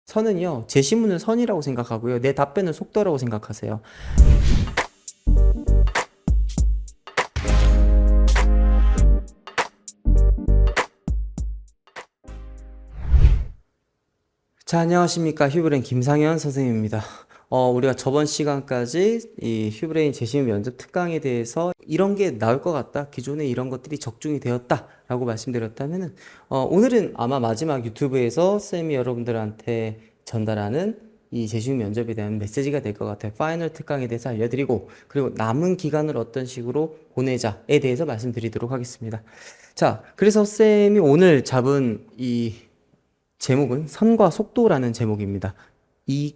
선은요, 제 신문을 선이라고 생각하고요. 내 답변을 속도라고 생각하세요. 자, 안녕하십니까. 휴브레인 김상현 선생님입니다. 우리가 저번 시간까지 이 휴브레인 재심 면접 특강에 대해서 이런 게 나올 것 같다. 기존에 이런 것들이 적중이 되었다. 라고 말씀드렸다면은, 오늘은 아마 마지막 유튜브에서 쌤이 여러분들한테 전달하는 이 재심 면접에 대한 메시지가 될 것 같아요. 파이널 특강에 대해서 알려드리고, 그리고 남은 기간을 어떤 식으로 보내자에 대해서 말씀드리도록 하겠습니다. 자, 그래서 쌤이 오늘 잡은 이 제목은 선과 속도라는 제목입니다. 이,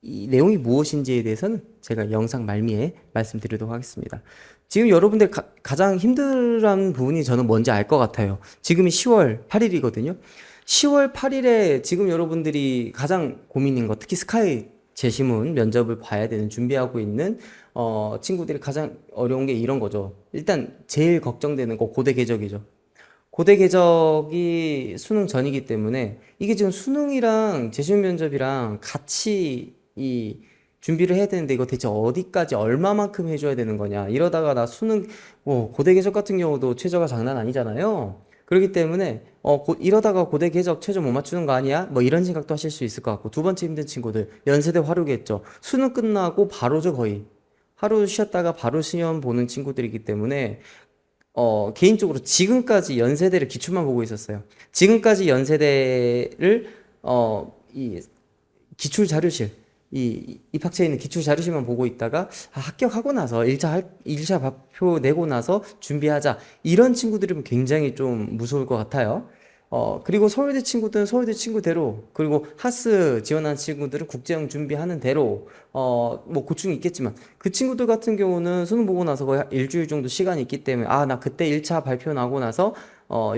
이 내용이 무엇인지에 대해서는 제가 영상 말미에 말씀드리도록 하겠습니다. 지금 여러분들 가장 힘들어하는 부분이 저는 뭔지 알 것 같아요. 지금이 10월 8일이거든요. 10월 8일에 지금 여러분들이 가장 고민인 거, 특히 스카이 재시문 면접을 봐야 되는 준비하고 있는 친구들이 가장 어려운 게 이런 거죠. 일단 제일 걱정되는 거 고대 궤적이죠. 고대 궤적이 수능 전이기 때문에 이게 지금 수능이랑 재시험 면접이랑 같이 이 준비를 해야 되는데 이거 대체 어디까지 얼마만큼 해줘야 되는 거냐. 이러다가 나 수능 고대 궤적 같은 경우도 최저가 장난 아니잖아요. 그렇기 때문에 이러다가 고대 궤적 최저 못 맞추는 거 아니야? 뭐 이런 생각도 하실 수 있을 것 같고, 두 번째 힘든 친구들 연세대 화류겠죠. 수능 끝나고 바로죠. 거의 하루 쉬었다가 바로 시험 보는 친구들이기 때문에 개인적으로 지금까지 연세대를 기출만 보고 있었어요. 지금까지 연세대를, 이 기출 자료실, 이 입학처에 있는 기출 자료실만 보고 있다가, 합격하고 나서 1차 발표 내고 나서 준비하자. 이런 친구들이면 굉장히 좀 무서울 것 같아요. 그리고 서울대 친구들은 서울대 친구대로, 그리고 하스 지원한 친구들은 국제형 준비하는 대로, 뭐 고충이 있겠지만, 그 친구들 같은 경우는 수능 보고 나서 거의 일주일 정도 시간이 있기 때문에, 나 그때 1차 발표 나고 나서,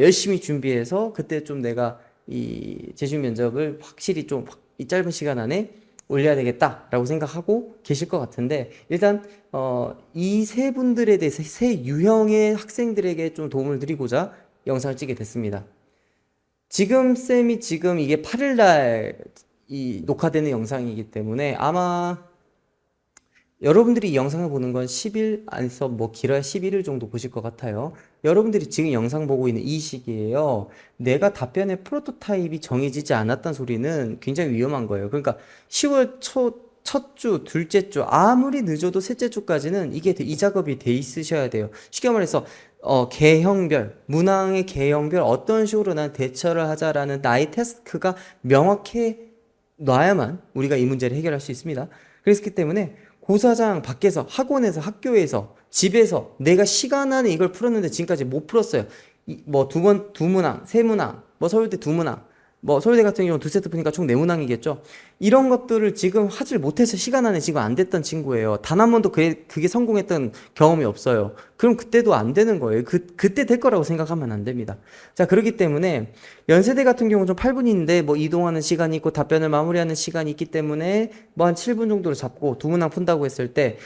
열심히 준비해서, 그때 좀 내가 이 재심 면접을 확실히 좀 이 짧은 시간 안에 올려야 되겠다라고 생각하고 계실 것 같은데, 일단, 이 세 분들에 대해서 세 유형의 학생들에게 좀 도움을 드리고자 영상을 찍게 됐습니다. 지금 이게 8일날 이 녹화되는 영상이기 때문에 아마 여러분들이 이 영상을 보는 건 10일 안에서 뭐 길어야 11일 정도 보실 것 같아요. 여러분들이 지금 영상 보고 있는 이 시기에요. 내가 답변의 프로토타입이 정해지지 않았다는 소리는 굉장히 위험한 거예요. 그러니까 10월 첫 주, 둘째 주, 아무리 늦어도 셋째 주까지는 이 작업이 돼 있으셔야 돼요. 쉽게 말해서 개형별, 문항의 개형별 어떤 식으로 난 대처를 하자라는 나의 태스크가 명확해 놔야만 우리가 이 문제를 해결할 수 있습니다. 그렇기 때문에 고사장 밖에서, 학원에서, 학교에서, 집에서 내가 시간 안에 이걸 풀었는데 지금까지 못 풀었어요. 뭐 두 문항, 세 문항, 뭐 서울대 두 문항, 뭐 서울대 같은 경우는 두 세트 푸니까 총 네 문항이겠죠. 이런 것들을 지금 하질 못해서 시간 안에 지금 안 됐던 친구예요. 단 한 번도 그게 성공했던 경험이 없어요. 그럼 그때도 안 되는 거예요. 그때 될 거라고 생각하면 안 됩니다. 자, 그렇기 때문에 연세대 같은 경우는 좀 8분인데 뭐 이동하는 시간이 있고 답변을 마무리하는 시간이 있기 때문에 뭐 한 7분 정도로 잡고 두 문항 푼다고 했을 때,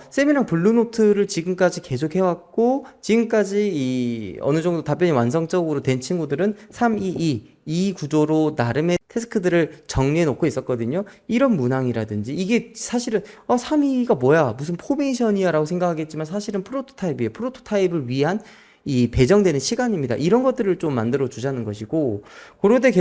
쌤이랑 블루노트를 지금까지 계속 해왔고, 지금까지 어느 정도 답변이 완성적으로 된 친구들은 3, 2, 2, 이 구조로 나름의 태스크들을 정리해 놓고 있었거든요. 이런 문항이라든지, 이게 사실은 3위가 뭐야, 무슨 포메이션이야 라고 생각하겠지만 사실은 프로토타입이에요. 프로토타입을 위한 이 배정되는 시간입니다. 이런 것들을 좀 만들어 주자는 것이고, 고려대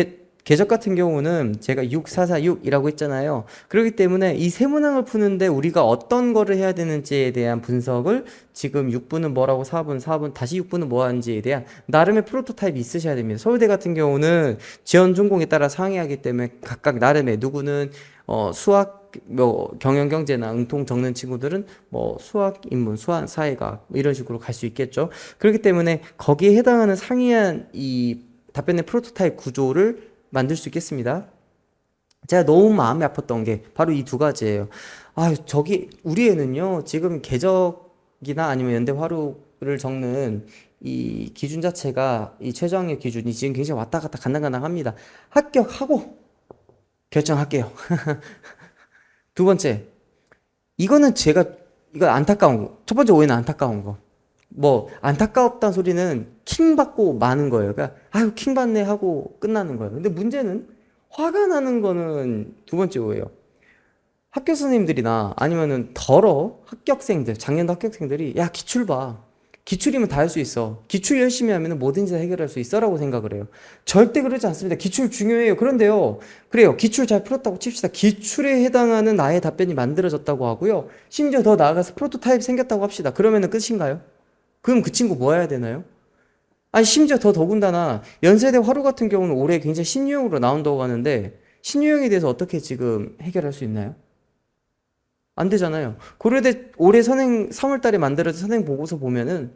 궤적 같은 경우는 제가 6446이라고 했잖아요. 그렇기 때문에 이 세 문항을 푸는데 우리가 어떤 거를 해야 되는지에 대한 분석을, 지금 6분은 뭐라고 4분 다시 6분은 뭐 하는지에 대한 나름의 프로토타입이 있으셔야 됩니다. 서울대 같은 경우는 지원 전공에 따라 상이하기 때문에 각각 나름의, 누구는 수학, 뭐 경영 경제나 응통 적는 친구들은 뭐 수학, 인문, 수학, 사회과학 뭐 이런 식으로 갈 수 있겠죠. 그렇기 때문에 거기에 해당하는 상이한 이 답변의 프로토타입 구조를 만들 수 있겠습니다. 제가 너무 마음이 아팠던 게 바로 이 두 가지예요. 우리 애는요, 지금 궤적이나 아니면 연대 화루를 적는 이 기준 자체가, 이 최저학력 기준이 지금 굉장히 왔다 갔다 간당간당합니다. 합격하고 결정할게요. 두 번째, 이거 안타까운 거. 첫 번째 오해는 안타까운 거. 뭐 안타깝다는 소리는 킹 받고 마는 거예요. 그러니까 킹 받네 하고 끝나는 거예요. 근데 문제는 화가 나는 거는 두 번째 오예요. 학교 선생님들이나 아니면은 합격생들, 작년도 합격생들이 야, 기출 봐. 기출이면 다 할 수 있어. 기출 열심히 하면 뭐든지 다 해결할 수 있어라고 생각을 해요. 절대 그러지 않습니다. 기출 중요해요. 그런데요. 그래요. 기출 잘 풀었다고 칩시다. 기출에 해당하는 나의 답변이 만들어졌다고 하고요. 심지어 더 나아가서 프로토타입이 생겼다고 합시다. 그러면은 끝인가요? 그럼 그 친구 뭐 해야 되나요? 아니, 심지어 더군다나 연세대 화루 같은 경우는 올해 굉장히 신유형으로 나온다고 하는데 신유형에 대해서 어떻게 지금 해결할 수 있나요? 안 되잖아요. 고려대 올해 선행 3월 달에 만들어진 선행 보고서 보면은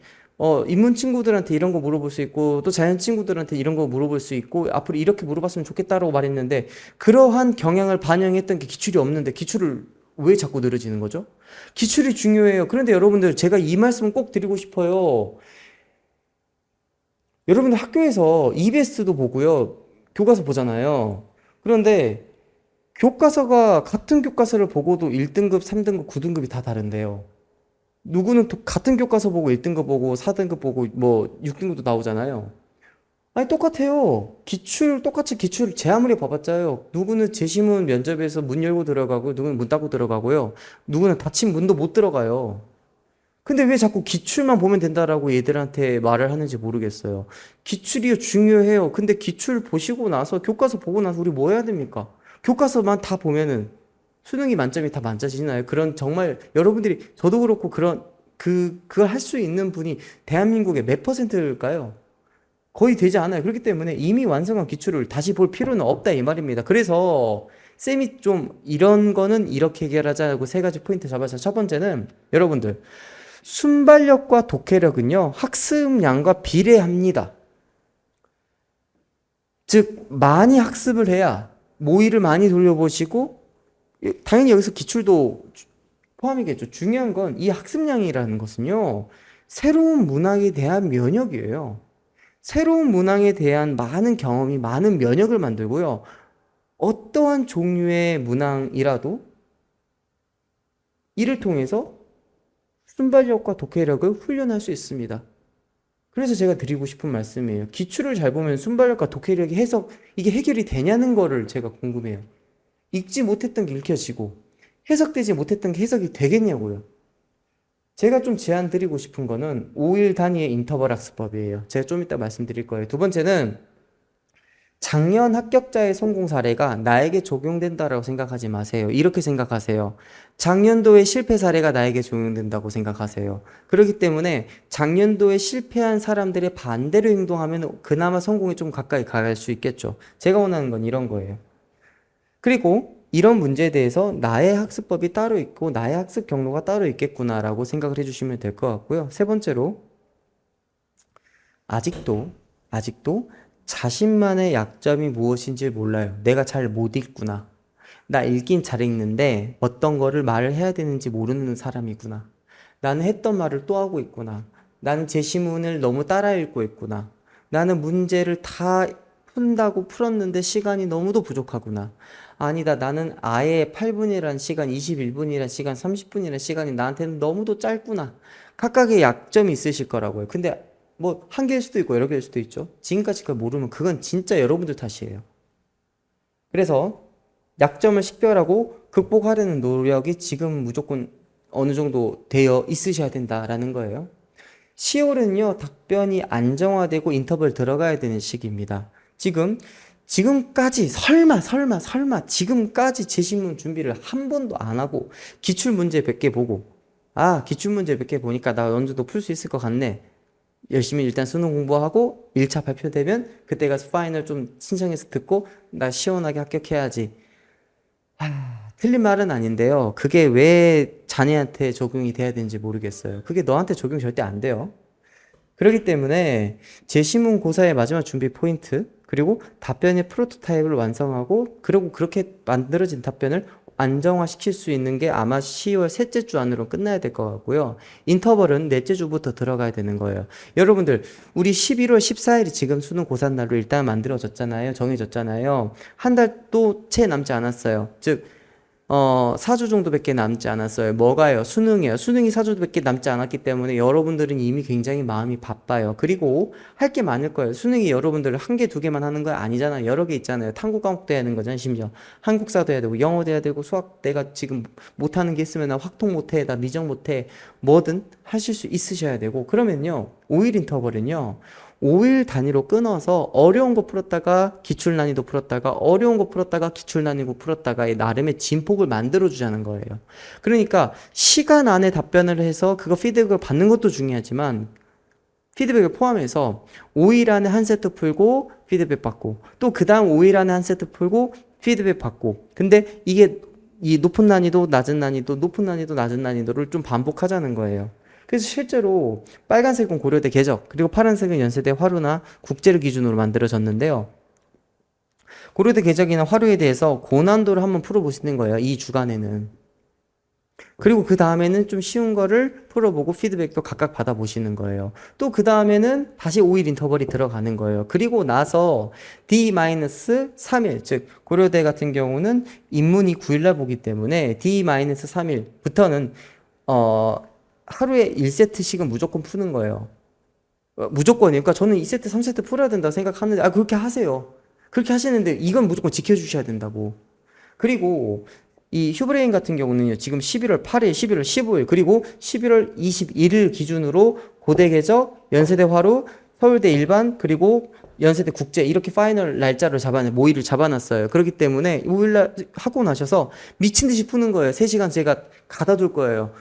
인문 친구들한테 이런 거 물어볼 수 있고 또 자연 친구들한테 이런 거 물어볼 수 있고 앞으로 이렇게 물어봤으면 좋겠다라고 말했는데 그러한 경향을 반영했던 게 기출이 없는데 기출을 왜 자꾸 늘어지는 거죠? 기출이 중요해요. 그런데 여러분들 제가 이 말씀을 꼭 드리고 싶어요. 여러분들 학교에서 EBS도 보고요. 교과서 보잖아요. 그런데 교과서가 같은 교과서를 보고도 1등급, 3등급, 9등급이 다 다른데요. 누구는 또 같은 교과서 보고 1등급 보고 4등급 보고 뭐 6등급도 나오잖아요. 아니 똑같아요. 똑같이 기출 제 아무리 봐봤자요. 누구는 재시문 면접에서 문 열고 들어가고 누구는 문 닫고 들어가고요. 누구는 닫힌 문도 못 들어가요. 근데 왜 자꾸 기출만 보면 된다라고 얘들한테 말을 하는지 모르겠어요. 기출이 중요해요. 근데 기출 보시고 나서 교과서 보고 나서 우리 뭐 해야 됩니까? 교과서만 다 보면은 수능이 만점이 다 만점이나요? 그런 정말 여러분들이 저도 그렇고 그걸 할 수 있는 분이 대한민국의 몇 퍼센트일까요? 거의 되지 않아요. 그렇기 때문에 이미 완성한 기출을 다시 볼 필요는 없다 이 말입니다. 그래서 쌤이 좀 이런 거는 이렇게 해결하자고 세 가지 포인트 잡아서 첫 번째는 여러분들 순발력과 독해력은요, 학습량과 비례합니다. 즉, 많이 학습을 해야 모의를 많이 돌려보시고, 당연히 여기서 기출도 포함이겠죠. 중요한 건 이 학습량이라는 것은요, 새로운 문항에 대한 면역이에요. 새로운 문항에 대한 많은 경험이 많은 면역을 만들고요. 어떠한 종류의 문항이라도 이를 통해서 순발력과 독해력을 훈련할 수 있습니다. 그래서 제가 드리고 싶은 말씀이에요. 기출을 잘 보면 순발력과 독해력이 이게 해결이 되냐는 거를 제가 궁금해요. 읽지 못했던 게 읽혀지고, 해석되지 못했던 게 해석이 되겠냐고요. 제가 좀 제안 드리고 싶은 거는 5일 단위의 인터벌 학습법이에요. 제가 좀 이따 말씀드릴 거예요. 두 번째는 작년 합격자의 성공 사례가 나에게 적용된다라고 생각하지 마세요. 이렇게 생각하세요. 작년도의 실패 사례가 나에게 적용된다고 생각하세요. 그렇기 때문에 작년도에 실패한 사람들의 반대로 행동하면 그나마 성공에 좀 가까이 갈 수 있겠죠. 제가 원하는 건 이런 거예요. 그리고 이런 문제에 대해서 나의 학습법이 따로 있고 나의 학습 경로가 따로 있겠구나라고 생각을 해주시면 될 것 같고요. 세 번째로 아직도 자신만의 약점이 무엇인지 몰라요. 내가 잘 못 읽구나. 나 읽긴 잘 읽는데 어떤 거를 말을 해야 되는지 모르는 사람이구나. 나는 했던 말을 또 하고 있구나. 나는 제시문을 너무 따라 읽고 있구나. 나는 문제를 다 푼다고 풀었는데 시간이 너무도 부족하구나. 아니다. 나는 아예 8분이란 시간, 21분이란 시간, 30분이란 시간이 나한테는 너무도 짧구나. 각각의 약점이 있으실 거라고요. 근데 뭐 한 개일 수도 있고 여러 개일 수도 있죠. 지금까지 그걸 모르면 그건 진짜 여러분들 탓이에요. 그래서 약점을 식별하고 극복하려는 노력이 지금 무조건 어느 정도 되어 있으셔야 된다라는 거예요. 10월은요, 답변이 안정화되고 인터벌 들어가야 되는 시기입니다. 지금까지 설마 지금까지 제시문 준비를 한 번도 안 하고 기출문제 100개 보고 기출문제 100개 보니까 나 어느 정도 풀 수 있을 것 같네. 열심히 일단 수능 공부하고 1차 발표되면 그때 가서 파이널 좀 신청해서 듣고 나 시원하게 합격해야지. 틀린 말은 아닌데요. 그게 왜 자네한테 적용이 돼야 되는지 모르겠어요. 그게 너한테 적용 절대 안 돼요. 그렇기 때문에 제시문 고사의 마지막 준비 포인트 그리고 답변의 프로토타입을 완성하고 그리고 그렇게 만들어진 답변을 안정화시킬 수 있는 게 아마 10월 셋째 주 안으로 끝나야 될 것 같고요. 인터벌은 넷째 주부터 들어가야 되는 거예요. 여러분들 우리 11월 14일이 지금 수능 고사날로 일단 만들어졌잖아요. 정해졌잖아요. 한 달도 채 남지 않았어요. 즉 4주 정도밖에 남지 않았어요. 뭐가요? 수능이에요. 수능이 4주밖에 남지 않았기 때문에 여러분들은 이미 굉장히 마음이 바빠요. 그리고 할 게 많을 거예요. 수능이 여러분들 한 개, 두 개만 하는 거 아니잖아요. 여러 개 있잖아요. 탐구 과목도 해야 되는 거잖아요. 심지어 한국사도 해야 되고 영어도 해야 되고 수학 내가 지금 못하는 게 있으면 나 확통 못해, 나 미정 못해, 뭐든 하실 수 있으셔야 되고 그러면요. 5일 인터벌은요. 5일 단위로 끊어서 어려운 거 풀었다가 기출 난이도 풀었다가 어려운 거 풀었다가 기출 난이도 풀었다가 나름의 진폭을 만들어 주자는 거예요. 그러니까 시간 안에 답변을 해서 그거 피드백을 받는 것도 중요하지만 피드백을 포함해서 5일 안에 한 세트 풀고 피드백 받고 또 그 다음 5일 안에 한 세트 풀고 피드백 받고 근데 이게 이 높은 난이도 낮은 난이도 높은 난이도 낮은 난이도를 좀 반복하자는 거예요. 그래서 실제로 빨간색은 고려대 개적 그리고 파란색은 연세대 화루나 국제를 기준으로 만들어졌는데요. 고려대 개적이나 화루에 대해서 고난도를 한번 풀어보시는 거예요. 이 주간에는. 그리고 그 다음에는 좀 쉬운 거를 풀어보고 피드백도 각각 받아보시는 거예요. 또 그 다음에는 다시 5일 인터벌이 들어가는 거예요. 그리고 나서 D-3일, 즉 고려대 같은 경우는 인문이 9일날 보기 때문에 D-3일부터는 하루에 1세트씩은 무조건 푸는 거예요. 무조건이에요. 그러니까 저는 2세트, 3세트 풀어야 된다고 생각하는데 그렇게 하세요. 그렇게 하시는데 이건 무조건 지켜주셔야 된다고. 그리고 이 휴브레인 같은 경우는요. 지금 11월 8일, 11월 15일, 그리고 11월 21일 기준으로 고대 개적, 연세대 화루, 서울대 일반, 그리고 연세대 국제 이렇게 파이널 날짜를 모의를 잡아놨어요. 그렇기 때문에 5일날 하고 나셔서 미친 듯이 푸는 거예요. 3시간 제가 가다 둘 거예요.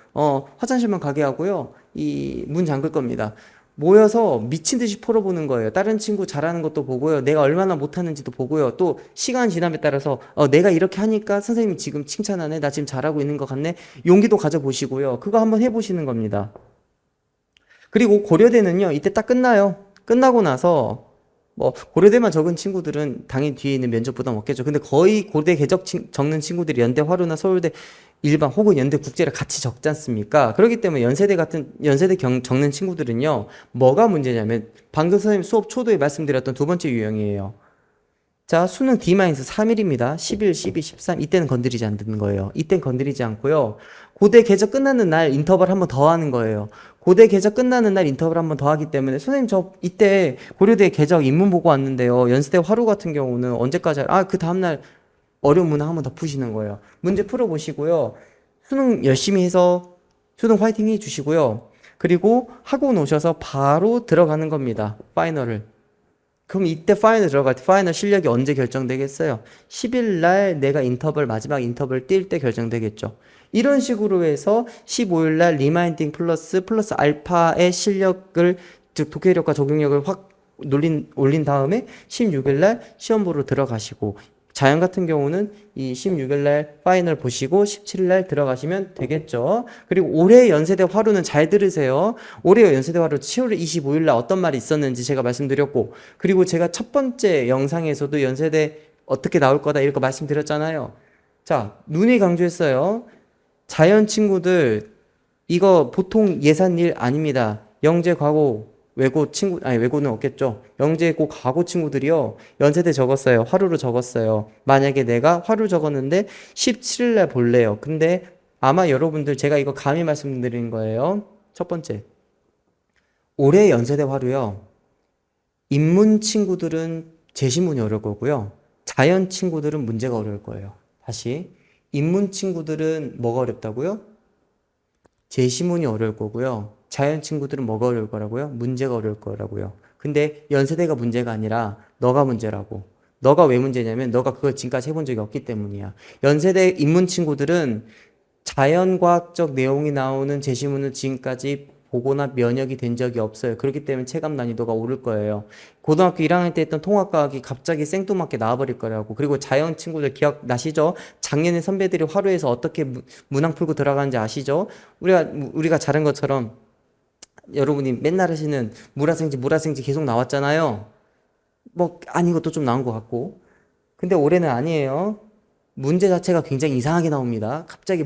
화장실만 가게 하고요. 이 문 잠글 겁니다. 모여서 미친 듯이 풀어보는 거예요. 다른 친구 잘하는 것도 보고요. 내가 얼마나 못하는지도 보고요. 또 시간 지남에 따라서 내가 이렇게 하니까 선생님이 지금 칭찬하네. 나 지금 잘하고 있는 것 같네. 용기도 가져보시고요. 그거 한번 해보시는 겁니다. 그리고 고려대는요. 이때 딱 끝나요. 끝나고 나서 고려대만 적은 친구들은 당연히 뒤에 있는 면접 부담 없겠죠. 근데 거의 고대 적는 친구들이 연대 화루나 서울대 일반 혹은 연대 국제를 같이 적지 않습니까? 그렇기 때문에 연세대 적는 친구들은요. 뭐가 문제냐면 방금 선생님 수업 초도에 말씀드렸던 두 번째 유형이에요. 자, 수능 D-3일입니다. 11, 12, 13 이때는 건드리지 않는 거예요. 이때는 건드리지 않고요. 고대 개적 끝나는 날 인터벌 한번 더 하는 거예요. 고대 개적 끝나는 날 인터벌 한번 더 하기 때문에 선생님 저 이때 고려대 개적 입문 보고 왔는데요. 연세대 화루 같은 경우는 언제까지 그 다음날 어려운 문항 한번 더 푸시는 거예요. 문제 풀어보시고요. 수능 열심히 해서 수능 화이팅 해주시고요. 그리고 하고 노셔서 바로 들어가는 겁니다. 파이널을. 그럼 이때 파이널 들어갈 때 파이널 실력이 언제 결정되겠어요? 10일 날 내가 마지막 인터벌 뛸 때 결정되겠죠. 이런 식으로 해서 15일 날 리마인딩 플러스 알파의 실력을 즉 독해력과 적용력을 확 올린 다음에 16일 날 시험 보러 들어가시고 자연 같은 경우는 이 16일 날 파이널 보시고 17일 날 들어가시면 되겠죠. 그리고 올해 연세대 화루는 잘 들으세요. 올해 연세대 화루 10월 25일 날 어떤 말이 있었는지 제가 말씀드렸고 그리고 제가 첫 번째 영상에서도 연세대 어떻게 나올 거다 이렇게 말씀드렸잖아요. 자, 눈이 강조했어요. 자연 친구들 이거 보통 예산일 아닙니다. 영재, 과고, 외고는 없겠죠. 영재고, 과고 친구들이요. 연세대 적었어요. 화루로 적었어요. 만약에 내가 화루 적었는데 17일날 볼래요. 근데 아마 여러분들 제가 이거 감히 말씀드리는 거예요. 첫 번째. 올해 연세대 화루요. 인문 친구들은 제시문이 어려울 거고요. 자연 친구들은 문제가 어려울 거예요. 다시. 인문 친구들은 뭐가 어렵다고요? 제시문이 어려울 거고요. 자연 친구들은 뭐가 어려울 거라고요? 문제가 어려울 거라고요. 근데 연세대가 문제가 아니라 너가 문제라고. 너가 왜 문제냐면 너가 그걸 지금까지 해본 적이 없기 때문이야. 연세대 인문 친구들은 자연과학적 내용이 나오는 제시문을 지금까지 보거나 면역이 된 적이 없어요. 그렇기 때문에 체감 난이도가 오를 거예요. 고등학교 1학년 때 했던 통합과학이 갑자기 생뚱맞게 나와버릴 거라고. 그리고 자연 친구들 기억나시죠? 작년에 선배들이 화루에서 어떻게 문항 풀고 들어가는지 아시죠? 우리가 잘한 것처럼 여러분이 맨날 하시는 물화생지 계속 나왔잖아요. 아닌 것도 좀 나온 것 같고. 근데 올해는 아니에요. 문제 자체가 굉장히 이상하게 나옵니다. 갑자기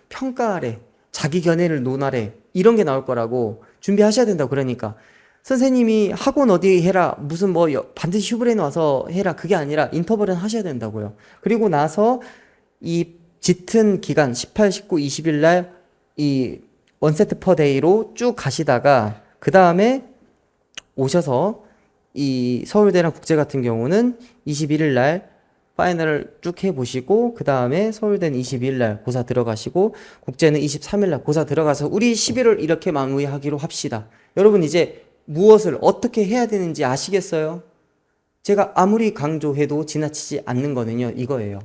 평가하래, 자기 견해를 논하래, 이런 게 나올 거라고 준비하셔야 된다고. 그러니까 선생님이 학원 어디 해라, 무슨 반드시 휴브레인 와서 해라, 그게 아니라 인터벌은 하셔야 된다고요. 그리고 나서 이 짙은 기간 18, 19, 20일 날 이 원세트 퍼 데이로 쭉 가시다가 그 다음에 오셔서 이 서울대랑 국제 같은 경우는 21일 날 파이널을 쭉 해보시고 그 다음에 서울대는 22일 날 고사 들어가시고 국제는 23일 날 고사 들어가서 우리 11월 이렇게 마무리하기로 합시다. 여러분 이제 무엇을 어떻게 해야 되는지 아시겠어요? 제가 아무리 강조해도 지나치지 않는 거는요 이거예요.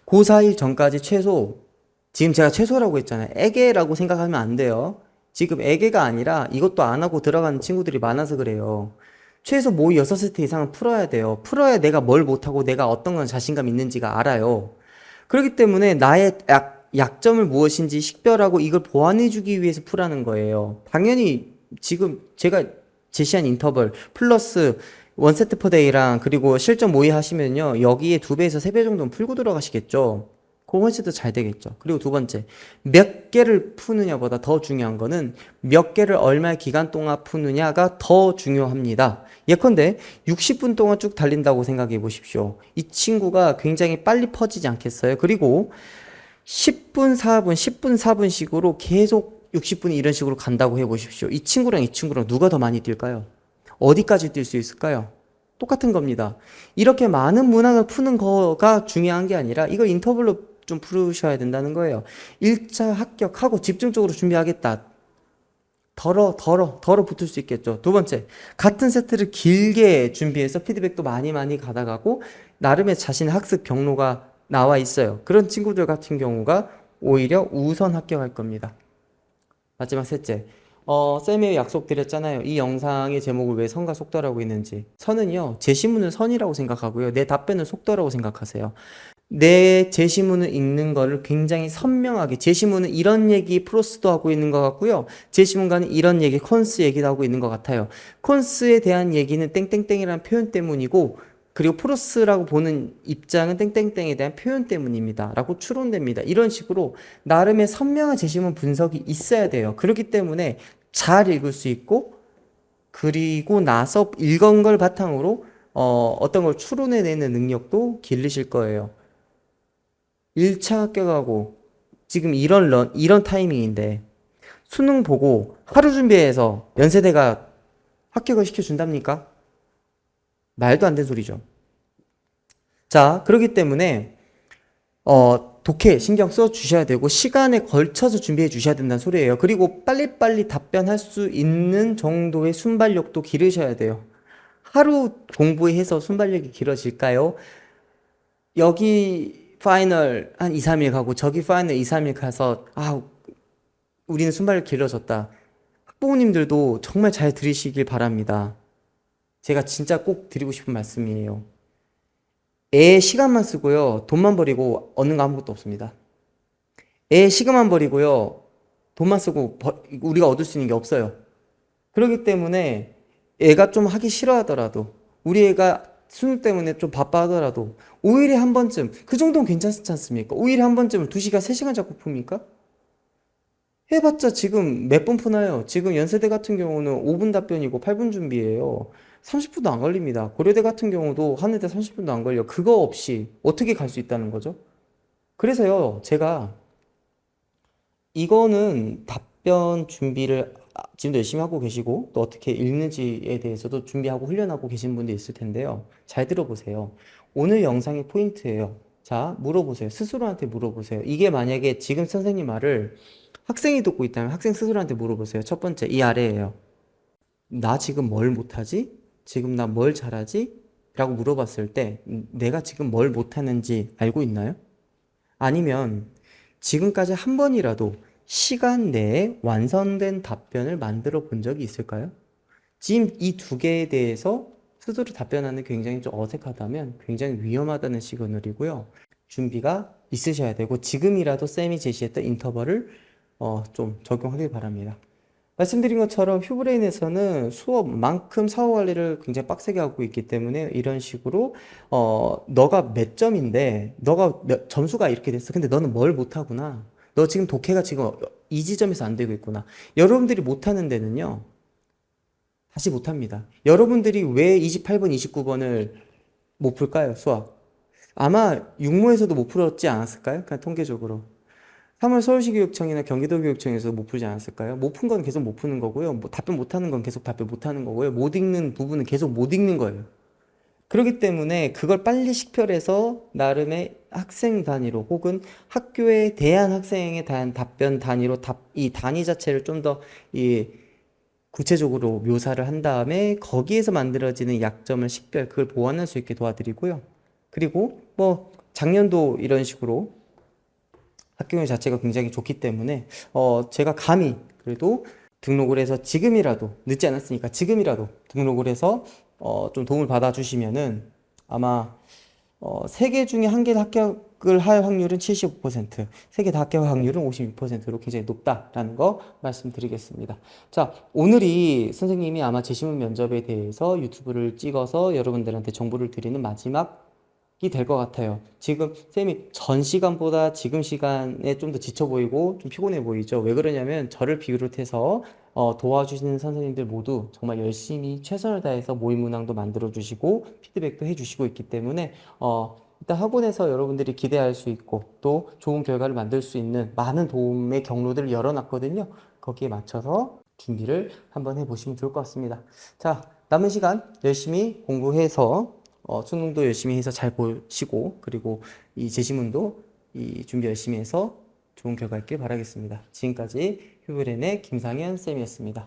고4일 전까지 최소, 지금 제가 최소라고 했잖아요. 애계라고 생각하면 안 돼요. 지금 애계가 아니라 이것도 안 하고 들어가는 친구들이 많아서 그래요. 최소 모의 6세트 이상은 풀어야 돼요. 풀어야 내가 뭘 못하고 내가 어떤 건 자신감 있는지가 알아요. 그렇기 때문에 나의 약점을 무엇인지 식별하고 이걸 보완해주기 위해서 풀라는 거예요. 당연히 지금 제가 제시한 인터벌 플러스 원세트 퍼 데이랑 그리고 실전 모의 하시면요. 여기에 2배에서 3배 정도는 풀고 들어가시겠죠. 그거 훨씬 더 잘 되겠죠. 그리고 두 번째, 몇 개를 푸느냐보다 더 중요한 거는 몇 개를 얼마의 기간 동안 푸느냐가 더 중요합니다. 예컨대 60분 동안 쭉 달린다고 생각해 보십시오. 이 친구가 굉장히 빨리 퍼지지 않겠어요? 그리고 10분, 4분, 10분, 4분씩으로 계속 60분이 이런 식으로 간다고 해 보십시오. 이 친구랑 누가 더 많이 뛸까요? 어디까지 뛸 수 있을까요? 똑같은 겁니다. 이렇게 많은 문항을 푸는 거가 중요한 게 아니라 이걸 인터벌로 좀 풀으셔야 된다는 거예요. 1차 합격하고 집중적으로 준비하겠다. 덜어 붙을 수 있겠죠. 두 번째, 같은 세트를 길게 준비해서 피드백도 많이 받아가고 나름의 자신의 학습 경로가 나와 있어요. 그런 친구들 같은 경우가 오히려 우선 합격할 겁니다. 마지막 셋째, 쌤이 약속 드렸잖아요. 이 영상의 제목을 왜 선과 속도라고 했는지. 선은요, 제시문을 선이라고 생각하고요. 내 답변을 속도라고 생각하세요. 내 제시문을 읽는 거를 굉장히 선명하게, 제시문은 이런 얘기 프로스도 하고 있는 것 같고요. 제시문과는 이런 얘기, 콘스 얘기도 하고 있는 것 같아요. 콘스에 대한 얘기는 땡땡땡이라는 표현 때문이고, 그리고 프로스라고 보는 입장은 땡땡땡에 대한 표현 때문입니다. 라고 추론됩니다. 이런 식으로 나름의 선명한 제시문 분석이 있어야 돼요. 그렇기 때문에 잘 읽을 수 있고, 그리고 나서 읽은 걸 바탕으로 어떤 걸 추론해내는 능력도 길르실 거예요. 1차 합격하고 지금 이런 타이밍인데 수능 보고 하루 준비해서 연세대가 합격을 시켜준답니까? 말도 안 되는 소리죠. 자, 그렇기 때문에 독해 신경 써 주셔야 되고 시간에 걸쳐서 준비해 주셔야 된다는 소리예요. 그리고 빨리빨리 답변할 수 있는 정도의 순발력도 기르셔야 돼요. 하루 공부해서 순발력이 길어질까요? 여기 파이널 한 2, 3일 가고 저기 파이널 2, 3일 가서 우리는 순발력 길어졌다. 학부모님들도 정말 잘 들으시길 바랍니다. 제가 진짜 꼭 드리고 싶은 말씀이에요. 애 시간만 쓰고요. 돈만 버리고 얻는 거 아무것도 없습니다. 애 시간만 버리고요. 돈만 쓰고 우리가 얻을 수 있는 게 없어요. 그렇기 때문에 애가 좀 하기 싫어하더라도 우리 애가 수능 때문에 좀 바빠 하더라도 5일에 한 번쯤 그 정도는 괜찮지 않습니까? 5일에 한 번쯤을 2시간, 3시간 잡고 풉니까? 해봤자 지금 몇 분 푸나요? 지금 연세대 같은 경우는 5분 답변이고 8분 준비예요. 30분도 안 걸립니다. 고려대 같은 경우도 하는데 30분도 안 걸려. 그거 없이 어떻게 갈 수 있다는 거죠? 그래서요, 제가 이거는 답변 준비를 지금도 열심히 하고 계시고 또 어떻게 읽는지에 대해서도 준비하고 훈련하고 계신 분도 있을 텐데요. 잘 들어보세요. 오늘 영상의 포인트예요. 자, 물어보세요. 스스로한테 물어보세요. 이게 만약에 지금 선생님 말을 학생이 듣고 있다면 학생 스스로한테 물어보세요. 첫 번째, 이 아래예요. 나 지금 뭘 못하지? 지금 나 뭘 잘하지? 라고 물어봤을 때 내가 지금 뭘 못하는지 알고 있나요? 아니면 지금까지 한 번이라도 시간 내에 완성된 답변을 만들어 본 적이 있을까요? 지금 이 두 개에 대해서 스스로 답변하는 게 굉장히 좀 어색하다면 굉장히 위험하다는 시그널이고요. 준비가 있으셔야 되고 지금이라도 쌤이 제시했던 인터벌을 좀 적용하길 바랍니다. 말씀드린 것처럼 휴브레인에서는 수업만큼 사후 관리를 굉장히 빡세게 하고 있기 때문에 이런 식으로 너가 몇 점인데 점수가 이렇게 됐어. 근데 너는 뭘 못하구나. 너 지금 독해가 지금 이 지점에서 안 되고 있구나. 여러분들이 못하는 데는요. 다시 못합니다. 여러분들이 왜 28번, 29번을 못 풀까요? 수학. 아마 육모에서도 못 풀었지 않았을까요? 그냥 통계적으로. 3월 서울시교육청이나 경기도교육청에서 못 풀지 않았을까요? 못 푼 건 계속 못 푸는 거고요. 뭐 답변 못 하는 건 계속 답변 못 하는 거고요. 못 읽는 부분은 계속 못 읽는 거예요. 그렇기 때문에 그걸 빨리 식별해서 나름의 학생 단위로 혹은 학교에 대한 학생에 대한 답변 단위로 이 단위 자체를 좀 더 구체적으로 묘사를 한 다음에 거기에서 만들어지는 약점을 그걸 보완할 수 있게 도와드리고요. 그리고 뭐 작년도 이런 식으로 학교교 자체가 굉장히 좋기 때문에 제가 감히 그래도 등록을 해서 지금이라도 늦지 않았으니까 지금이라도 등록을 해서 좀 도움을 받아 주시면은 아마 3개 중에 한 개 합격을 할 확률은 75%, 3개 다 합격할 확률은 56%로 굉장히 높다라는 거 말씀드리겠습니다. 자, 오늘이 선생님이 아마 재시문 면접에 대해서 유튜브를 찍어서 여러분들한테 정보를 드리는 마지막 이 될 것 같아요. 지금 쌤이 전 시간보다 지금 시간에 좀 더 지쳐 보이고 좀 피곤해 보이죠. 왜 그러냐면 저를 비롯해서 도와주시는 선생님들 모두 정말 열심히 최선을 다해서 모의 문항도 만들어 주시고 피드백도 해 주시고 있기 때문에 일단 학원에서 여러분들이 기대할 수 있고 또 좋은 결과를 만들 수 있는 많은 도움의 경로들을 열어놨거든요. 거기에 맞춰서 준비를 한번 해보시면 좋을 것 같습니다. 자, 남은 시간 열심히 공부해서 수능도 열심히 해서 잘 보시고 그리고 이 제시문도 준비 열심히 해서 좋은 결과 있길 바라겠습니다. 지금까지 휴브렌의 김상현 쌤이었습니다.